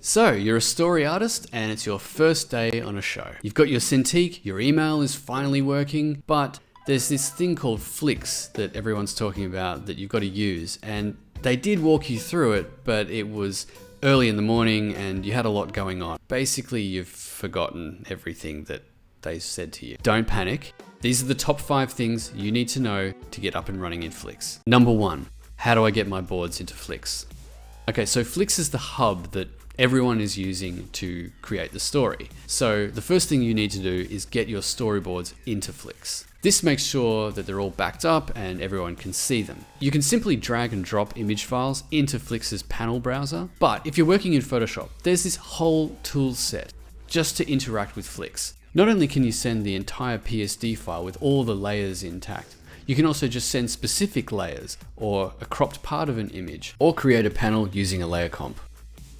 So, you're a story artist and it's your first day on a show. You've got your Cintiq, your email is finally working, but there's this thing called Flix that everyone's talking about that you've got to use, and they did walk you through it, but it was early in the morning and you had a lot going on. Basically, you've forgotten everything that they said to you. Don't panic. These are the top 5 things you need to know to get up and running in Flix. Number 1, how do I get my boards into Flix? Okay, so Flix is the hub that everyone is using to create the story. So the first thing you need to do is get your storyboards into Flix. This makes sure that they're all backed up and everyone can see them. You can simply drag and drop image files into Flix's panel browser, but if you're working in Photoshop, there's this whole tool set just to interact with Flix. Not only can you send the entire PSD file with all the layers intact, you can also just send specific layers or a cropped part of an image, or create a panel using a layer comp.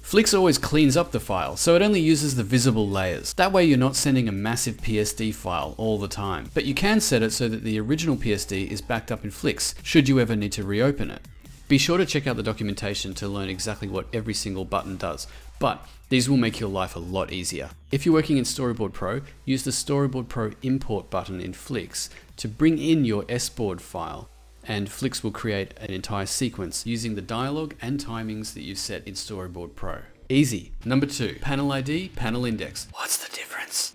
Flix always cleans up the file, so it only uses the visible layers. That way you're not sending a massive PSD file all the time. But you can set it so that the original PSD is backed up in Flix, should you ever need to reopen it. Be sure to check out the documentation to learn exactly what every single button does, but these will make your life a lot easier. If you're working in Storyboard Pro, use the Storyboard Pro import button in Flix to bring in your SBoard file, and Flix will create an entire sequence using the dialogue and timings that you've set in Storyboard Pro. Easy. Number 2, panel ID, panel index. What's the difference?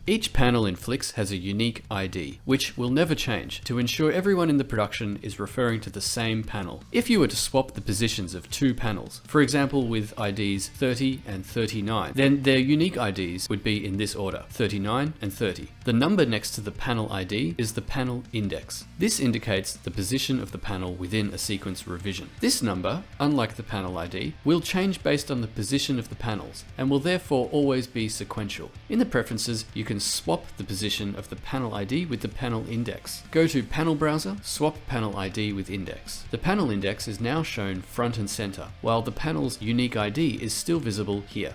Each panel in Flix has a unique ID, which will never change, to ensure everyone in the production is referring to the same panel. If you were to swap the positions of 2 panels, for example with IDs 30 and 39, then their unique IDs would be in this order, 39 and 30. The number next to the panel ID is the panel index. This indicates the position of the panel within a sequence revision. This number, unlike the panel ID, will change based on the position of the panels, and will therefore always be sequential. In the preferences, you can swap the position of the panel ID with the panel index. Go to Panel Browser, swap panel ID with index. The panel index is now shown front and center, while the panel's unique ID is still visible here.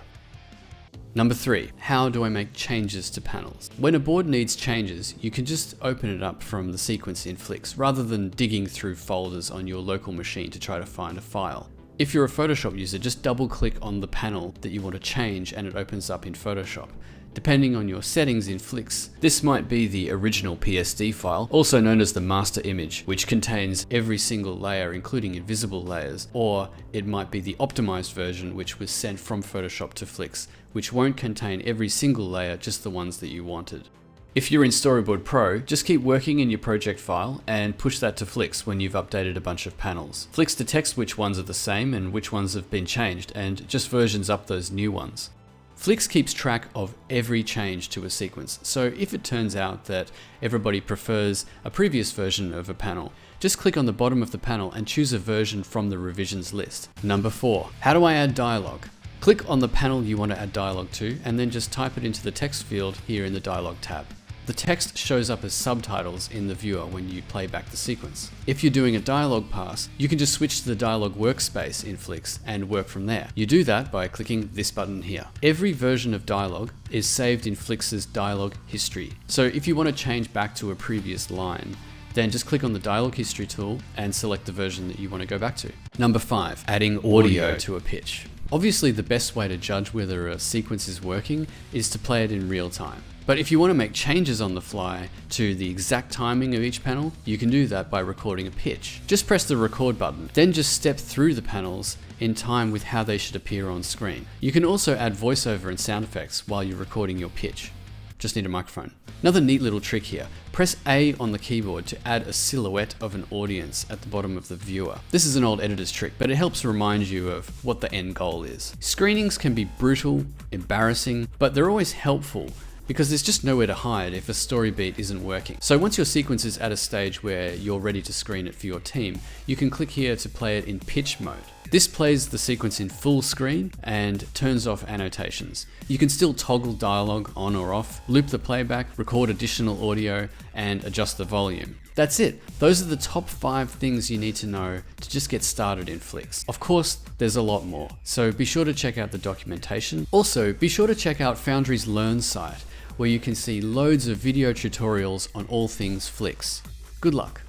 Number 3, how do I make changes to panels? When a board needs changes, you can just open it up from the sequence in Flix, rather than digging through folders on your local machine to try to find a file. If you're a Photoshop user, just double click on the panel that you want to change and it opens up in Photoshop. Depending on your settings in Flix, this might be the original PSD file, also known as the master image, which contains every single layer including invisible layers, or it might be the optimized version which was sent from Photoshop to Flix, which won't contain every single layer, just the ones that you wanted. If you're in Storyboard Pro, just keep working in your project file and push that to Flix when you've updated a bunch of panels. Flix detects which ones are the same and which ones have been changed, and just versions up those new ones. Flix keeps track of every change to a sequence, so if it turns out that everybody prefers a previous version of a panel, just click on the bottom of the panel and choose a version from the revisions list. Number 4, how do I add dialogue? Click on the panel you want to add dialogue to, and then just type it into the text field here in the dialogue tab. The text shows up as subtitles in the viewer when you play back the sequence. If you're doing a dialogue pass, you can just switch to the dialogue workspace in Flix and work from there. You do that by clicking this button here. Every version of dialogue is saved in Flix's dialogue history. So if you want to change back to a previous line, then just click on the dialogue history tool and select the version that you want to go back to. Number 5, adding audio to a pitch. Obviously, the best way to judge whether a sequence is working is to play it in real time. But if you want to make changes on the fly to the exact timing of each panel, you can do that by recording a pitch. Just press the record button, then just step through the panels in time with how they should appear on screen. You can also add voiceover and sound effects while you're recording your pitch. Just need a microphone. Another neat little trick here. Press A on the keyboard to add a silhouette of an audience at the bottom of the viewer. This is an old editor's trick, but it helps remind you of what the end goal is. Screenings can be brutal, embarrassing, but they're always helpful, because there's just nowhere to hide if a story beat isn't working. So once your sequence is at a stage where you're ready to screen it for your team, you can click here to play it in pitch mode. This plays the sequence in full screen and turns off annotations. You can still toggle dialogue on or off, loop the playback, record additional audio, and adjust the volume. That's it. Those are the top 5 things you need to know to just get started in Flix. Of course, there's a lot more, so be sure to check out the documentation. Also, be sure to check out Foundry's Learn site, where you can see loads of video tutorials on all things Flix. Good luck.